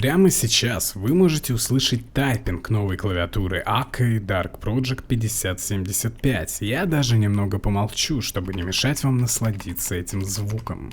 Прямо сейчас вы можете услышать тайпинг новой клавиатуры Akai Dark Project 5075. Я даже немного помолчу, чтобы не мешать вам насладиться этим звуком.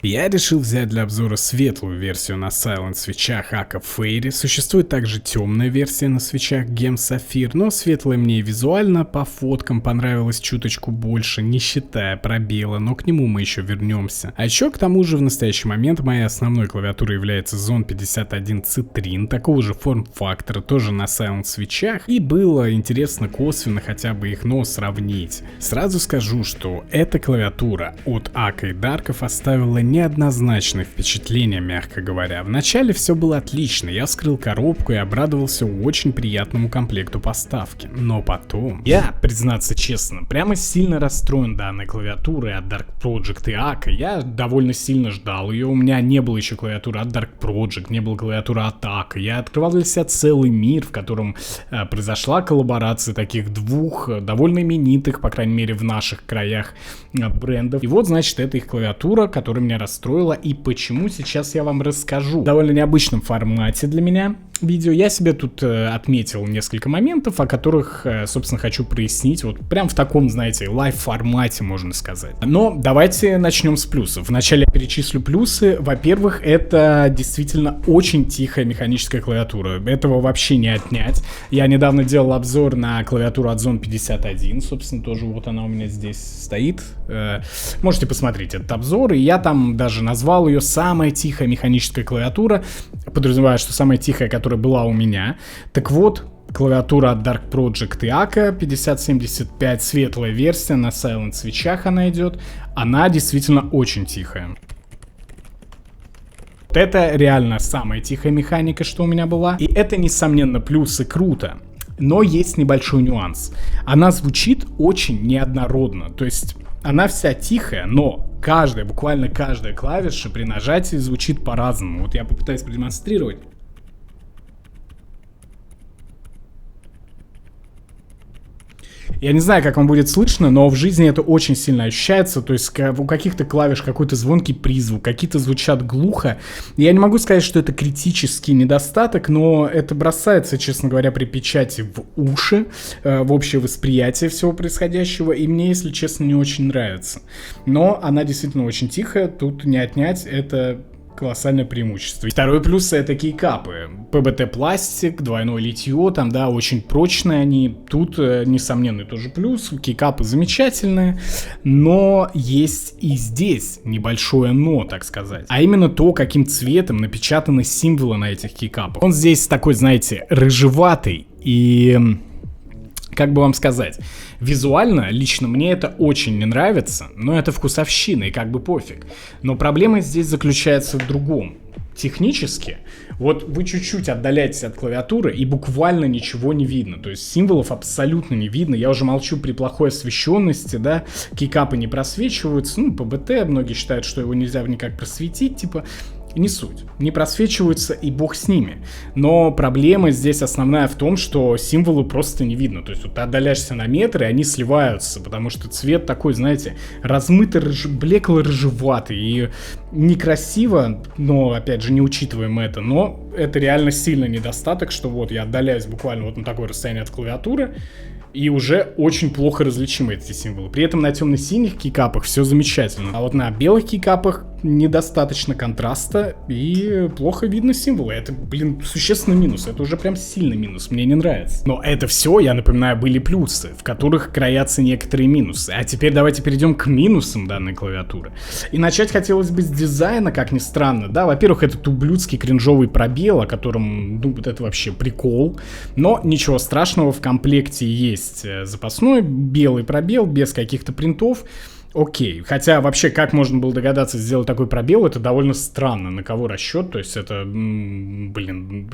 Я решил взять для обзора светлую версию на Silent свечах Akai Fairy. Существует также темная версия на свечах Gem Sapphire, но светлая мне визуально по фоткам понравилась чуточку больше, не считая пробела, но к нему мы еще вернемся. А еще к тому же в настоящий момент моей основной клавиатурой является Zone 51 Citrine, такого же форм-фактора, тоже на Silent свечах, и было интересно косвенно хотя бы их сравнить. Сразу скажу, что эта клавиатура от Akai Dark оставила неоднозначное впечатление, мягко говоря. Вначале все было отлично, я вскрыл коробку и обрадовался очень приятному комплекту поставки. Но потом, я, признаться честно, прямо сильно расстроен данной клавиатурой от Dark Project и Akai. Я довольно сильно ждал ее, у меня не было еще клавиатуры от Dark Project, не было клавиатуры от Akai. Я открывал для себя целый мир, в котором произошла коллаборация таких двух довольно именитых, по крайней мере в наших краях, брендов. И вот, значит, это их клавиатура, которая меня расстроила, и почему, сейчас я вам расскажу. В довольно необычном формате для меня видео. Я себе тут отметил несколько моментов, о которых, собственно, хочу прояснить. Вот прям в таком, знаете, лайв-формате, можно сказать. Но давайте начнем с плюсов. Вначале я перечислю плюсы. Во-первых, это действительно очень тихая механическая клавиатура. Этого вообще не отнять. Я недавно делал обзор на клавиатуру от Zone 51. Собственно, тоже вот она у меня здесь стоит. Можете посмотреть этот обзор. И я там даже назвал ее самая тихая механическая клавиатура. Подразумеваю, что самая тихая, которая была у меня. Так вот, клавиатура от Dark Project и Akai 5075, светлая версия, на Silent свечах она идет. Она действительно очень тихая. Вот это реально самая тихая механика, что у меня была. И это, несомненно, плюс и круто. Но есть небольшой нюанс. Она звучит очень неоднородно. То есть она вся тихая, но каждая, буквально каждая клавиша при нажатии звучит по-разному. Вот я попытаюсь продемонстрировать. Я не знаю, как вам будет слышно, но в жизни это очень сильно ощущается. То есть у каких-то клавиш какой-то звонкий призвук, какие-то звучат глухо. Я не могу сказать, что это критический недостаток, но это бросается, честно говоря, при печати в уши, в общее восприятие всего происходящего. И мне, если честно, не очень нравится. Но она действительно очень тихая, тут не отнять, это колоссальное преимущество. Второй плюс — это кейкапы. ПБТ пластик, двойное литье, там, да, очень прочные они. Тут, несомненный тоже плюс. Кейкапы замечательные, но есть и здесь небольшое но, так сказать. А именно то, каким цветом напечатаны символы на этих кейкапах. Он здесь такой, знаете, рыжеватый и... Как бы вам сказать, визуально лично мне это очень не нравится, но это вкусовщина и как бы пофиг. Но проблема здесь заключается в другом. Технически, вот вы чуть-чуть отдаляетесь от клавиатуры и буквально ничего не видно. То есть символов абсолютно не видно. Я уже молчу при плохой освещенности, да, кейкапы не просвечиваются. Ну, ПБТ, многие считают, что его нельзя никак просветить, типа... Не суть. Не просвечиваются, и бог с ними. Но проблема здесь основная в том, что символы просто не видно. То есть вот ты отдаляешься на метр, и они сливаются, потому что цвет такой, знаете, размытый, блекло-рыжеватый. И некрасиво, но, опять же, не учитываем это. Но это реально сильный недостаток, что вот я отдаляюсь буквально вот на такое расстояние от клавиатуры, и уже очень плохо различимы эти символы. При этом на темно-синих кейкапах все замечательно. А вот на белых кейкапах недостаточно контраста и плохо видно символы. Это, блин, существенный минус. Это уже прям сильный минус. Мне не нравится. Но это все, я напоминаю, были плюсы, в которых краятся некоторые минусы. А теперь давайте перейдем к минусам данной клавиатуры. И начать хотелось бы с дизайна, как ни странно. Да, во-первых, этот ублюдский кринжовый пробел, о котором, ну, вот это вообще прикол. Но ничего страшного, в комплекте есть запасной белый пробел без каких-то принтов. Окей, хотя вообще как можно было догадаться сделать такой пробел, это довольно странно, на кого расчет, то есть это, блин,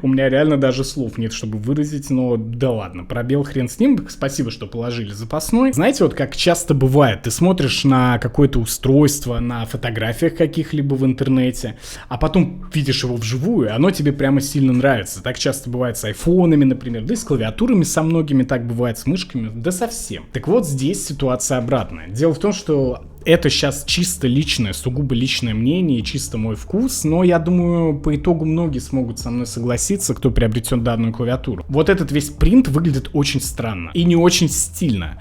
у меня реально даже слов нет, чтобы выразить, но да ладно, пробел хрен с ним, спасибо, что положили запасной. Знаете, вот как часто бывает, ты смотришь на какое-то устройство, на фотографиях каких-либо в интернете, а потом видишь его вживую, оно тебе прямо сильно нравится. Так часто бывает с айфонами, например, да и с клавиатурами со многими так бывает, с мышками, да совсем. Так вот здесь ситуация обратная. Дело в том, что это сейчас чисто личное, сугубо личное мнение и чисто мой вкус, но я думаю, по итогу многие смогут со мной согласиться, кто приобретет данную клавиатуру. Вот этот весь принт выглядит очень странно и не очень стильно.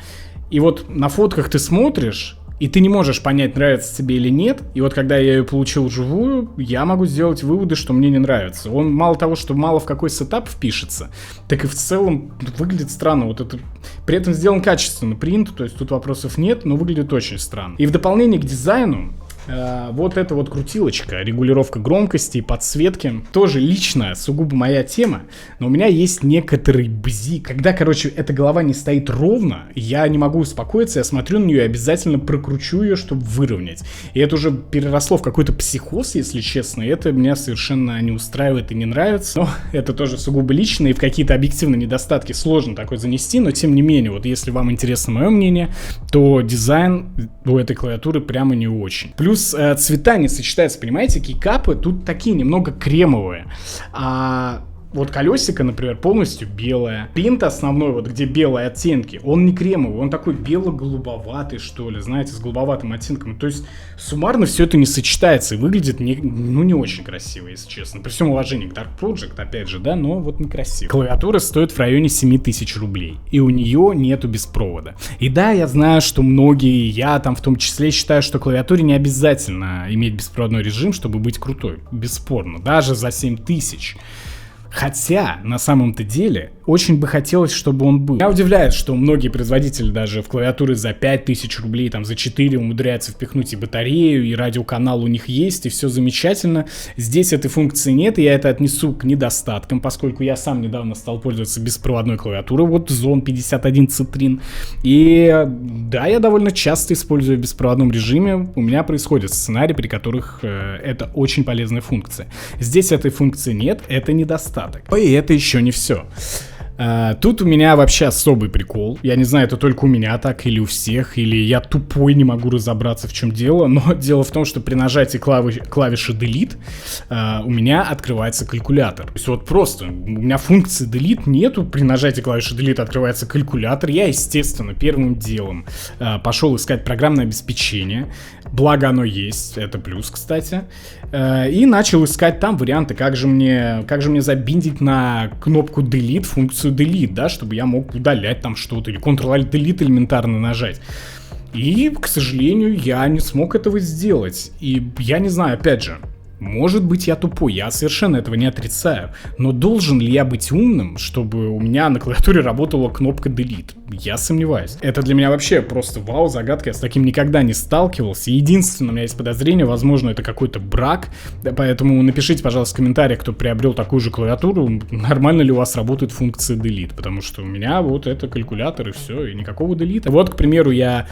И вот на фотках ты смотришь, и ты не можешь понять, нравится тебе или нет. И вот когда я ее получил вживую, я могу сделать выводы, что мне не нравится. Он мало того, что мало в какой сетап впишется, так и в целом выглядит странно. Вот это... При этом сделан качественный принт, то есть тут вопросов нет, но выглядит очень странно. И в дополнение к дизайну, вот эта вот крутилочка, регулировка громкости и подсветки, тоже личная, сугубо моя тема, но у меня есть некоторый бзик. Когда, короче, эта голова не стоит ровно, я не могу успокоиться, я смотрю на нее и обязательно прокручу ее, чтобы выровнять. И это уже переросло в какой-то психоз, если честно, и это меня совершенно не устраивает и не нравится. Но это тоже сугубо лично, и в какие-то объективные недостатки сложно такое занести, но тем не менее, вот если вам интересно мое мнение, то дизайн у этой клавиатуры прямо не очень. Плюс цвета не сочетаются, понимаете, кейкапы тут такие немного кремовые, вот колесико, например, полностью белое. Принт основной, вот где белые оттенки, он не кремовый, он такой бело-голубоватый, что ли, знаете, с голубоватым оттенком. То есть суммарно все это не сочетается и выглядит не очень красиво, если честно. При всем уважении к Dark Project, опять же, да, но вот некрасиво. Клавиатура стоит в районе 7000 рублей, и у нее нету беспровода. И да, я знаю, что многие, я там в том числе, считаю, что клавиатуре не обязательно иметь беспроводной режим, чтобы быть крутой. Бесспорно, даже за 7000. Хотя, на самом-то деле, очень бы хотелось, чтобы он был. Меня удивляет, что многие производители даже в клавиатуры за 5000 рублей, там за 4 умудряются впихнуть и батарею, и радиоканал у них есть, и все замечательно. Здесь этой функции нет, и я это отнесу к недостаткам, поскольку я сам недавно стал пользоваться беспроводной клавиатурой, вот Zone 51 Citrine. И да, я довольно часто использую в беспроводном режиме, у меня происходят сценарии, при которых это очень полезная функция. Здесь этой функции нет, это недостаток. И это еще не все. Тут у меня вообще особый прикол. Я не знаю, это только у меня так или у всех, или я тупой, не могу разобраться, в чем дело. Но дело в том, что при нажатии клавиши Delete у меня открывается калькулятор. То есть вот просто у меня функции Delete нету. При нажатии клавиши Delete открывается калькулятор. Я, естественно, первым делом пошел искать программное обеспечение. Благо оно есть, это плюс, кстати. И начал искать там варианты, как же мне забиндить на кнопку Delete функцию Delete, да, чтобы я мог удалять там что-то, или Ctrl-Alt-Delete элементарно нажать. И, к сожалению, я не смог этого сделать. И я не знаю, опять же, может быть, я тупой, я совершенно этого не отрицаю. Но должен ли я быть умным, чтобы у меня на клавиатуре работала кнопка Delete? Я сомневаюсь. Это для меня вообще просто вау, загадка. Я с таким никогда не сталкивался. Единственное, у меня есть подозрение, возможно, это какой-то брак. Поэтому напишите, пожалуйста, в комментариях, кто приобрел такую же клавиатуру, нормально ли у вас работает функция Delete. Потому что у меня вот это калькулятор и все, и никакого Delete. Вот, к примеру, я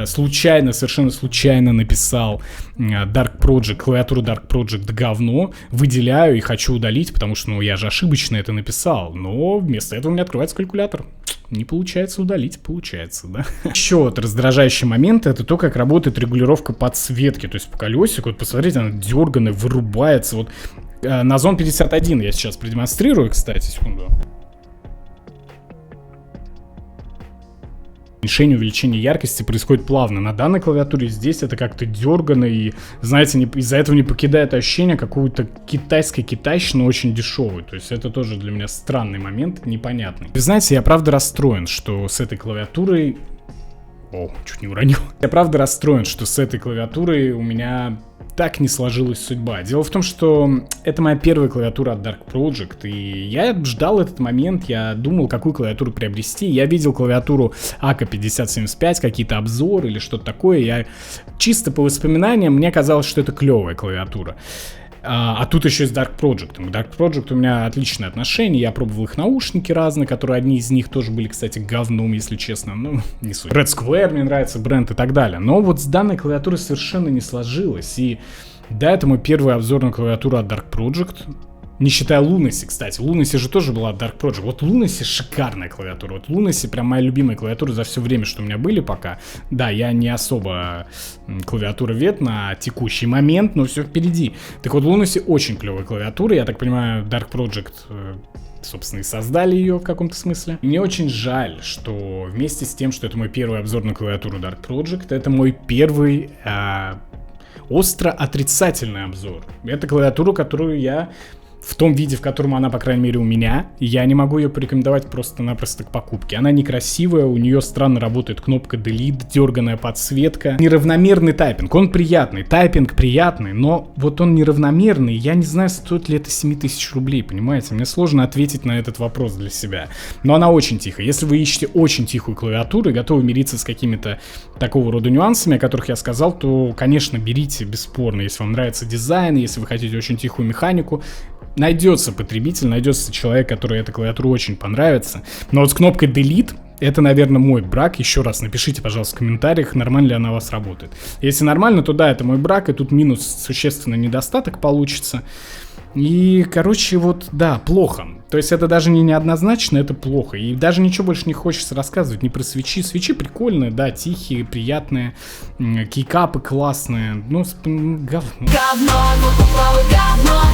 совершенно случайно написал Dark Project, клавиатуру Dark Project говно, выделяю и хочу удалить, потому что, я же ошибочно это написал. Но вместо этого у меня открывается калькулятор. Не получается удалить, получается, да? Еще вот раздражающий момент — это то, как работает регулировка подсветки. То есть по колесику, вот посмотрите, она дерганая, вырубается. Вот на Zone 51 я сейчас продемонстрирую, кстати, секунду. Уменьшение, увеличение яркости происходит плавно. На данной клавиатуре здесь это как-то дергано и, знаете, из-за этого не покидает ощущение какой-то китайской китайщины очень дешевой. То есть это тоже для меня странный момент, непонятный. Вы знаете, я правда расстроен, что с этой клавиатурой... О, чуть не уронил. Я правда расстроен, что с этой клавиатурой у меня так не сложилась судьба. Дело в том, что это моя первая клавиатура от Dark Project, и я ждал этот момент, я думал, какую клавиатуру приобрести. Я видел клавиатуру AK5075, какие-то обзоры или что-то такое. Я чисто по воспоминаниям, мне казалось, что это клевая клавиатура. А тут еще и с Dark Project. Dark Project у меня отличные отношения. Я пробовал их наушники разные, которые одни из них тоже были, кстати, говном, если честно. Ну, не суть. Red Square мне нравится, бренд и так далее. Но вот с данной клавиатурой совершенно не сложилось. И да, это мой первый обзор на клавиатуру от Dark Project. Не считая Lunacy, кстати. Lunacy же тоже была Dark Project. Вот Lunacy шикарная клавиатура. Вот Lunacy прям моя любимая клавиатура за все время, что у меня были пока. Да, я не особо клавиатуровед на текущий момент, но все впереди. Так вот, Lunacy очень клевая клавиатура. Я так понимаю, Dark Project, собственно, и создали ее в каком-то смысле. Мне очень жаль, что вместе с тем, что это мой первый обзор на клавиатуру Dark Project, это мой первый остро отрицательный обзор. Это клавиатура, которую я... В том виде, в котором она, по крайней мере, у меня, я не могу ее порекомендовать просто-напросто к покупке. Она некрасивая, у нее странно работает кнопка Delete, дерганая подсветка. Неравномерный тайпинг, он приятный, тайпинг приятный, но вот он неравномерный. Я не знаю, стоит ли это 7000 рублей, понимаете? Мне сложно ответить на этот вопрос для себя. Но она очень тихая. Если вы ищете очень тихую клавиатуру и готовы мириться с какими-то такого рода нюансами, о которых я сказал, то, конечно, берите, бесспорно, если вам нравится дизайн, если вы хотите очень тихую механику. Найдется потребитель, найдется человек, который эта клавиатура очень понравится. Но вот с кнопкой Delete, это, наверное, мой брак. Еще раз напишите, пожалуйста, в комментариях, нормально ли она у вас работает. Если нормально, то да, это мой брак, и тут минус, существенный недостаток получится. И, короче, вот, да, плохо. То есть это даже не неоднозначно, это плохо. И даже ничего больше не хочется рассказывать ни про свечи. Свечи прикольные, да, тихие, приятные. Кейкапы классные. Ну, говно. Говно, говно.